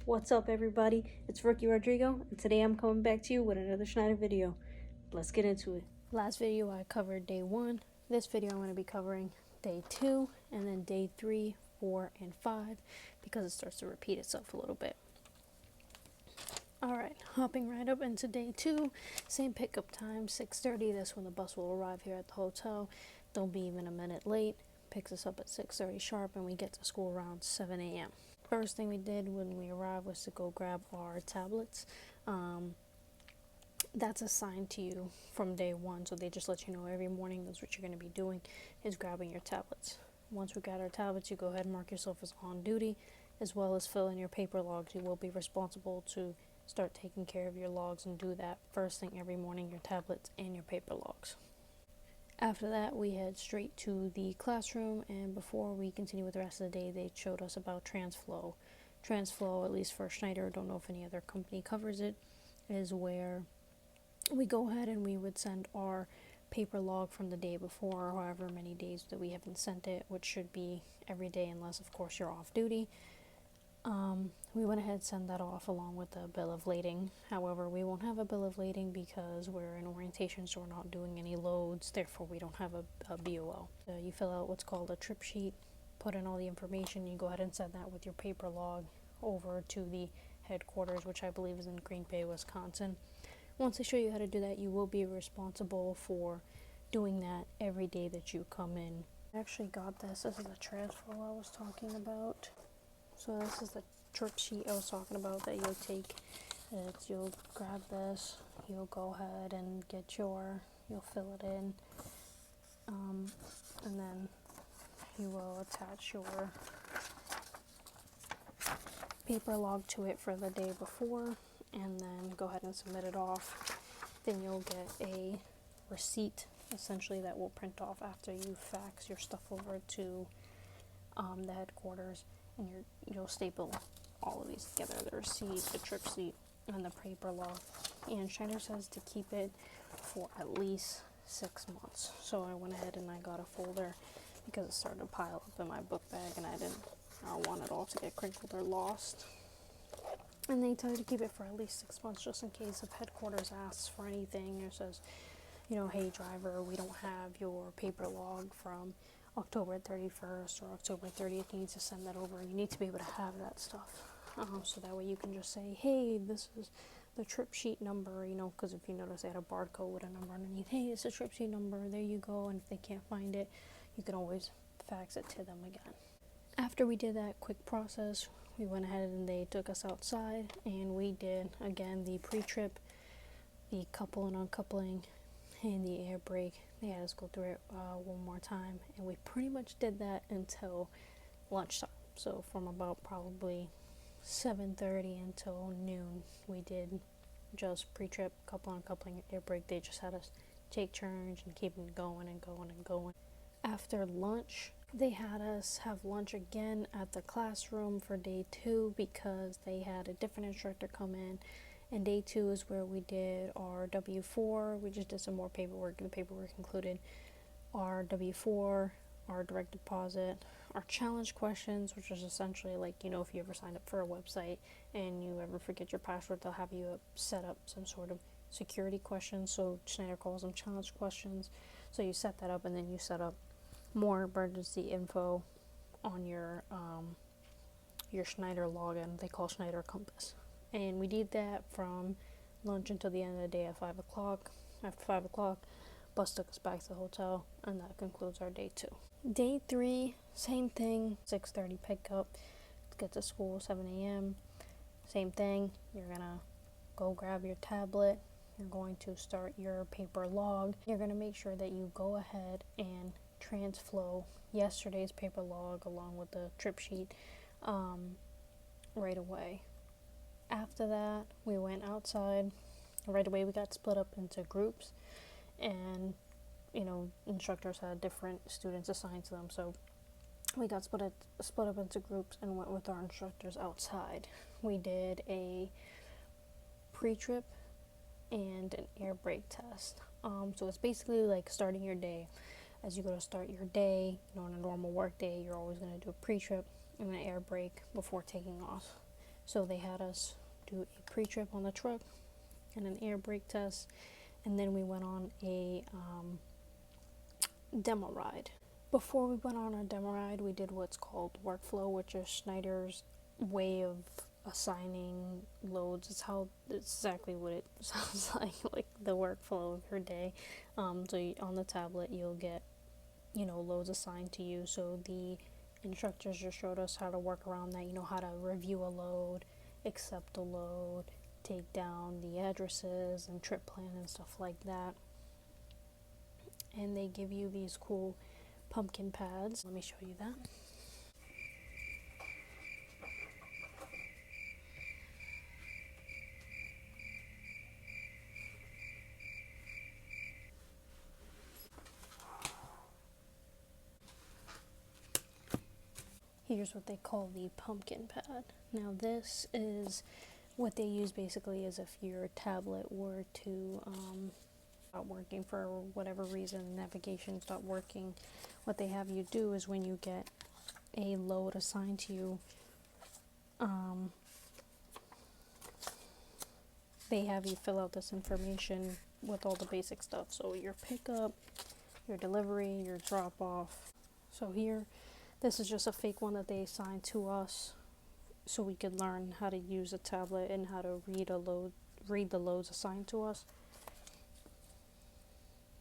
What's up, everybody? It's Rookie Rodrigo, and today I'm coming back to you with another Schneider video. Let's get into it. Last video I covered day 1. This video I'm going to be covering day 2, and then day 3, 4, and 5, because it starts to repeat itself a little bit. Alright, hopping right up into day 2, same pickup time, 6:30. That's when the bus will arrive here at the hotel. Don't be even a minute late. Picks us up at 6:30 sharp, and we get to school around 7 a.m. First thing we did when we arrived was to go grab our tablets. That's assigned to you from day 1, so they just let you know every morning that's what you're going to be doing, is grabbing your tablets. Once we got our tablets, you go ahead and mark yourself as on duty, as well as fill in your paper logs. You will be responsible to start taking care of your logs and do that first thing every morning, your tablets and your paper logs. After that, we head straight to the classroom, and before we continue with the rest of the day, they showed us about TransFlow. TransFlow, at least for Schneider, I don't know if any other company covers it, is where we go ahead and we would send our paper log from the day before, or however many days that we haven't sent it, which should be every day unless, of course, you're off duty. We went ahead and sent that off along with the bill of lading. However, we won't have a bill of lading because we're in orientation, so we're not doing any loads. Therefore, we don't have a BOL. You fill out what's called a trip sheet, put in all the information. You go ahead and send that with your paper log over to the headquarters, which I believe is in Green Bay, Wisconsin. Once they show you how to do that, you will be responsible for doing that every day that you come in. I actually got this. This is the transfer I was talking about. So this is the trip sheet I was talking about that you'll take. You'll grab this, you'll go ahead and you'll fill it in, and then you will attach your paper log to it for the day before, and then go ahead and submit it off. Then you'll get a receipt, essentially, that will print off after you fax your stuff over to the headquarters. And you'll staple all of these together, the receipt, the trip sheet, and the paper log. And Schneider says to keep it for at least 6 months. So I went ahead and I got a folder because it started to pile up in my book bag, and I didn't want it all to get crinkled or lost. And they tell you to keep it for at least 6 months, just in case if headquarters asks for anything or says, hey driver, we don't have your paper log from October 31st or October 30th, you need to send that over. You need to be able to have that stuff. So that way you can just say, hey, this is the trip sheet number, because if you notice they had a barcode with a number underneath, hey, it's a trip sheet number, there you go. And if they can't find it, you can always fax it to them again. After we did that quick process, we went ahead and they took us outside, and we did, again, the pre-trip, the couple and uncoupling, and the air brake. They had us go through it one more time, and we pretty much did that until lunchtime. So from about probably 7:30 until noon, we did just pre-trip, couple uncoupling, air brake. They just had us take turns and keep it going and going and going. After lunch, they had us have lunch again at the classroom for day 2 because they had a different instructor come in. And day 2 is where we did our W4. We just did some more paperwork. The paperwork included our W4, our direct deposit, our challenge questions, which is essentially like, if you ever signed up for a website and you ever forget your password, they'll have you set up some sort of security questions. So Schneider calls them challenge questions. So you set that up, and then you set up more emergency info on your Schneider login. They call Schneider Compass. And we did that from lunch until the end of the day at 5 o'clock. After 5 o'clock, bus took us back to the hotel, and that concludes our day 2. Day 3, same thing, 6:30 pickup. Get to school 7 a.m. Same thing, you're gonna go grab your tablet. You're going to start your paper log. You're gonna make sure that you go ahead and TransFlow yesterday's paper log along with the trip sheet right away. After that, we went outside. Right away, we got split up into groups, and instructors had different students assigned to them, so we got split up into groups and went with our instructors outside. We did a pre-trip and an air brake test. So it's basically like starting your day. As you go to start your day, on a normal work day, you're always going to do a pre-trip and an air brake before taking off. So they had us do a pre-trip on the truck and an air brake test, and then we went on a demo ride. Before we went on our demo ride, we did what's called workflow, which is Schneider's way of assigning loads. It's exactly what it sounds like the workflow of your day. On the tablet, you'll get, loads assigned to you. So the instructors just showed us how to work around that, how to review a load, accept a load, take down the addresses and trip plan and stuff like that. And they give you these cool pumpkin pads. Let me show you that. Here's what they call the pumpkin pad. Now this is what they use basically is if your tablet were to not working for whatever reason, navigation's not working, what they have you do is when you get a load assigned to you, they have you fill out this information with all the basic stuff. So your pickup, your delivery, your drop off. So here, this is just a fake one that they assigned to us so we could learn how to use a tablet and how to read the loads assigned to us.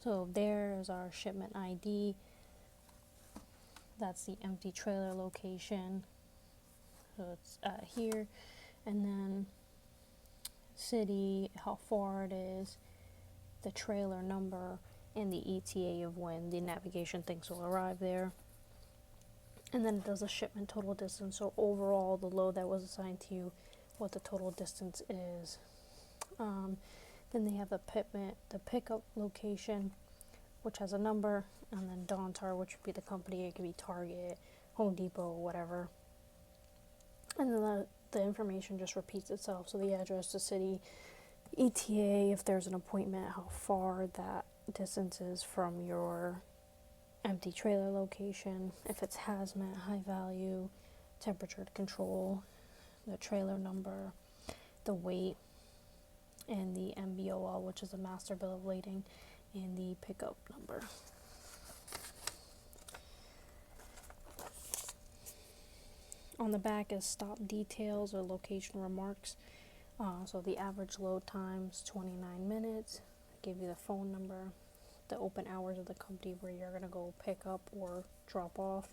So there is our shipment ID. That's the empty trailer location. So it's here. And then city, how far it is, the trailer number, and the ETA of when the navigation things will arrive there. And then it does a shipment total distance. So overall, the load that was assigned to you, what the total distance is. Then they have the pickup location, which has a number, and then Dontar, which would be the company. It could be Target, Home Depot, whatever. And then the information just repeats itself. So the address, the city, ETA, if there's an appointment, how far that distance is from your empty trailer location, if it's hazmat, high value, temperature to control, the trailer number, the weight, and the MBOL, which is a master bill of lading, and the pickup number. On the back is stop details or location remarks. So the average load time is 29 minutes. Give you the phone number, the open hours of the company where you're going to go pick up or drop off,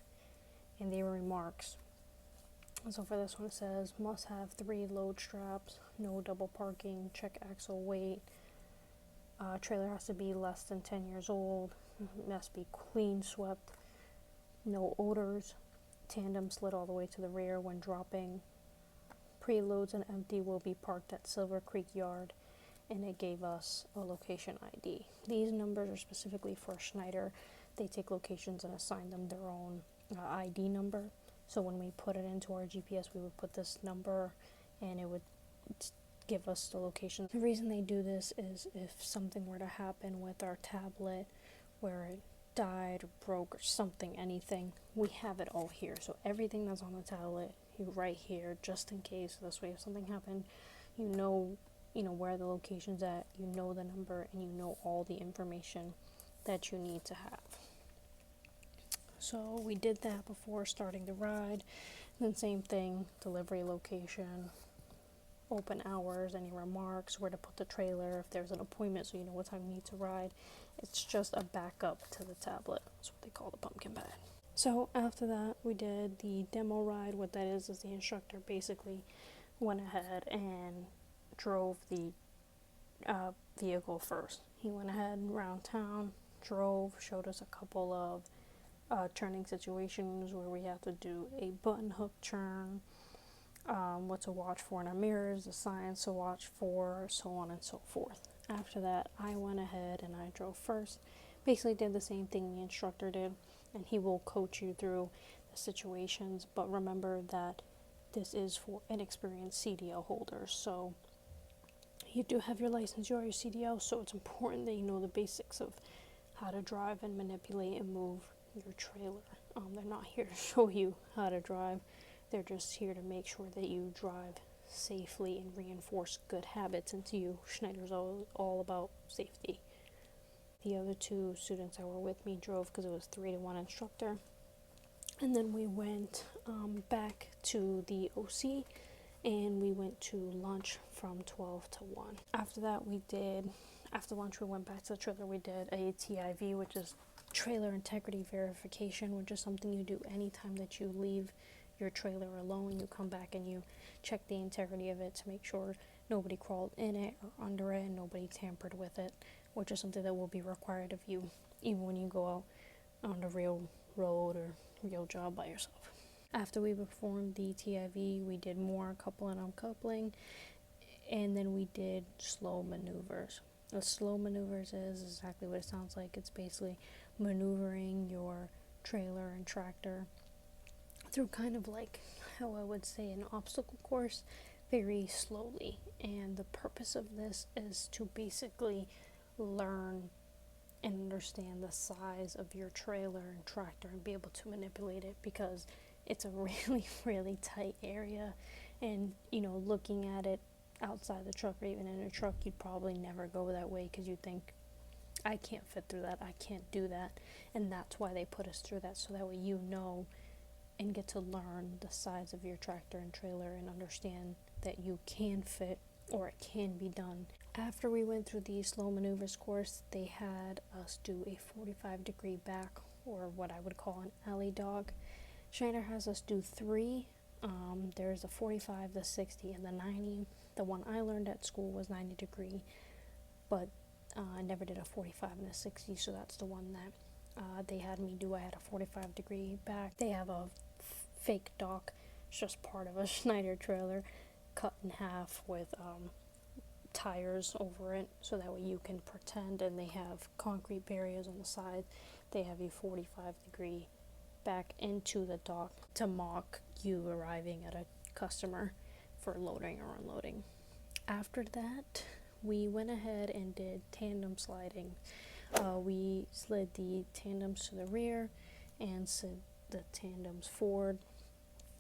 and the remarks. So for this one it says, must have 3 load straps, no double parking, check axle weight, trailer has to be less than 10 years old, must be clean swept, no odors, tandem slid all the way to the rear when dropping, preloads and empty will be parked at Silver Creek Yard, and it gave us a location ID. These numbers are specifically for Schneider. They take locations and assign them their own ID number. So when we put it into our GPS, we would put this number and it would give us the location. The reason they do this is if something were to happen with our tablet where it died or broke or something, anything, we have it all here. So everything that's on the tablet, you right here, just in case. This way, if something happened, you know where the location's at, you know the number, and you know all the information that you need to have. So we did that before starting the ride. Then same thing, delivery location, open hours, any remarks, where to put the trailer, if there's an appointment so you know what time you need to ride. It's just a backup to the tablet. That's what they call the pumpkin pad. So after that, we did the demo ride. What that is the instructor basically went ahead and drove the vehicle first. He went ahead around town, drove, showed us a couple of turning situations where we have to do a button hook turn, what to watch for in our mirrors, the signs to watch for, so on and so forth. After that, I went ahead and I drove first. Basically did the same thing the instructor did, and he will coach you through the situations, but remember that this is for inexperienced CDL holders. So you do have your license, you are your CDL, so it's important that you know the basics of how to drive and manipulate and move your trailer. They're not here to show you how to drive. They're just here to make sure that you drive safely and reinforce good habits into you. Schneider's all about safety. The other two students that were with me drove because it was 3-to-1 instructor. And then we went back to the OC, and we went to lunch from 12 to 1. After that, after lunch, we went back to the trailer. We did a TIV, which is trailer integrity verification, which is something you do anytime that you leave your trailer alone. You come back and you check the integrity of it to make sure nobody crawled in it or under it and nobody tampered with it, which is something that will be required of you even when you go out on the real road or real job by yourself. After we performed the TIV, we did more coupling and uncoupling, and then we did slow maneuvers. What slow maneuvers is exactly what it sounds like. It's basically maneuvering your trailer and tractor through kind of like how I would say an obstacle course, very slowly. And the purpose of this is to basically learn and understand the size of your trailer and tractor and be able to manipulate it, because it's a really, really tight area. And, looking at it outside the truck or even in a truck, you'd probably never go that way because you think, I can't fit through that, I can't do that. And that's why they put us through that, so that way and get to learn the size of your tractor and trailer and understand that you can fit or it can be done. After we went through the slow maneuvers course, they had us do a 45-degree back, or what I would call an alley dog. Schneider has us do 3. There's a 45, the 60, and the 90. The one I learned at school was 90 degree, but I never did a 45 and a 60, so that's the one that they had me do. I had a 45-degree back. They have a fake dock. It's just part of a Schneider trailer cut in half with tires over it, so that way you can pretend, and they have concrete barriers on the side. They have a 45-degree back into the dock to mock you arriving at a customer for loading or unloading. After that, we went ahead and did tandem sliding. We slid the tandems to the rear and slid the tandems forward.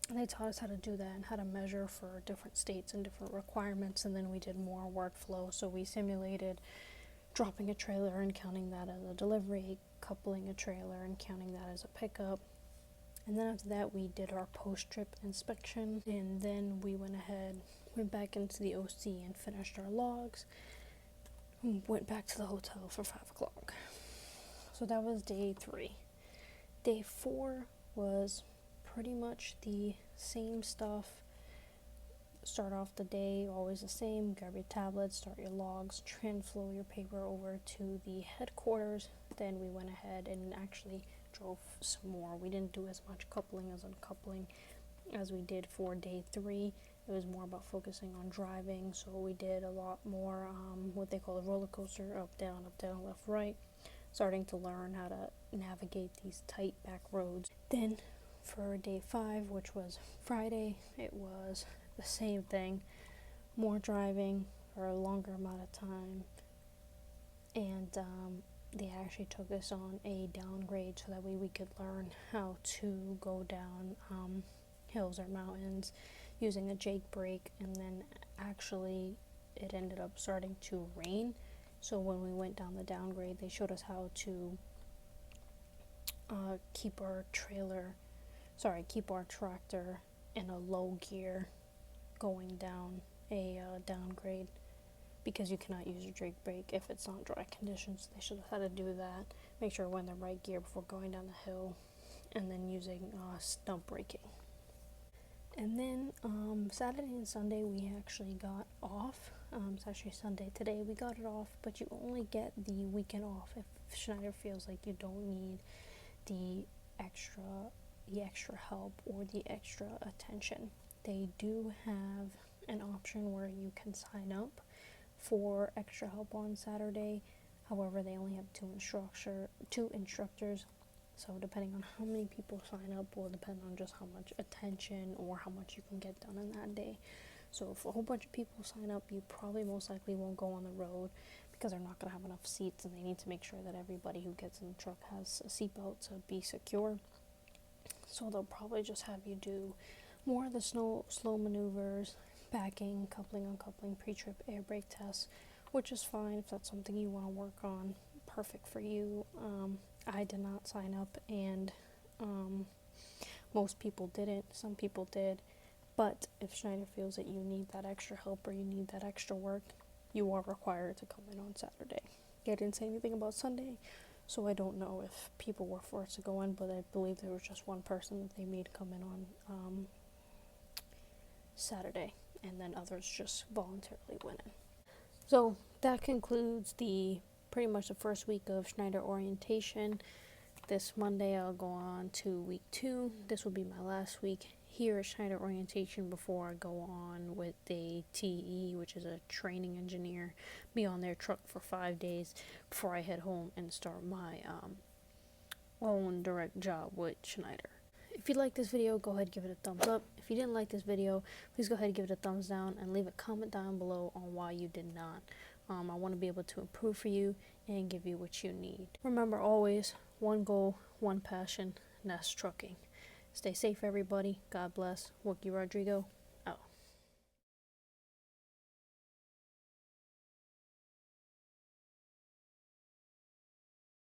And they taught us how to do that and how to measure for different states and different requirements. And then we did more workflow. So we simulated dropping a trailer and counting that as a delivery, coupling a trailer and counting that as a pickup. And then after that, we did our post-trip inspection. And then we went back into the OC and finished our logs. Went back to the hotel for 5 o'clock. So that was day 3. Day 4 was pretty much the same stuff. Start off the day always the same. Grab your tablets, start your logs, transflow your paper over to the headquarters. Then we went ahead and actually drove some more. We didn't do as much coupling as uncoupling as we did for day 3. It was more about focusing on driving, so we did a lot more what they call a roller coaster, up, down, left, right, starting to learn how to navigate these tight back roads. Then for day 5, which was Friday, it was the same thing, more driving for a longer amount of time, and they actually took us on a downgrade so that way we could learn how to go down hills or mountains using a Jake brake. And then actually it ended up starting to rain, so when we went down the downgrade, they showed us how to keep our tractor in a low gear going down a downgrade, because you cannot use your Jake brake if it's not dry conditions. They showed us how to do that, make sure we're in the right gear before going down the hill, and then using stump braking. And then Saturday and Sunday we actually got off. It's actually Sunday today. We got it off, but you only get the weekend off if Schneider feels like you don't need the extra help or the extra attention. They do have an option where you can sign up for extra help on Saturday. However, they only have two instructors. So depending on how many people sign up will depend on just how much attention or how much you can get done in that day. So if a whole bunch of people sign up, you probably most likely won't go on the road, because they're not going to have enough seats, and they need to make sure that everybody who gets in the truck has a seatbelt to be secure. So they'll probably just have you do more of the slow maneuvers, backing, coupling, uncoupling, pre-trip air brake tests, which is fine if that's something you want to work on. Perfect for you. I did not sign up, and most people didn't. Some people did. But if Schneider feels that you need that extra help or you need that extra work, you are required to come in on Saturday. I didn't say anything about Sunday, so I don't know if people were forced to go in, but I believe there was just one person that they made come in on Saturday, and then others just voluntarily went in. So that concludes pretty much the first week of Schneider orientation. This Monday I'll go on to week 2. This will be my last week here at Schneider orientation before I go on with a TE, which is a training engineer, be on their truck for 5 days before I head home and start my own direct job with Schneider. If you like this video, go ahead and give it a thumbs up. If you didn't like this video, please go ahead and give it a thumbs down and leave a comment down below on why you did not. I want to be able to improve for you and give you what you need. Remember always, one goal, one passion, and that's trucking. Stay safe, everybody. God bless. Wookie Rodrigo.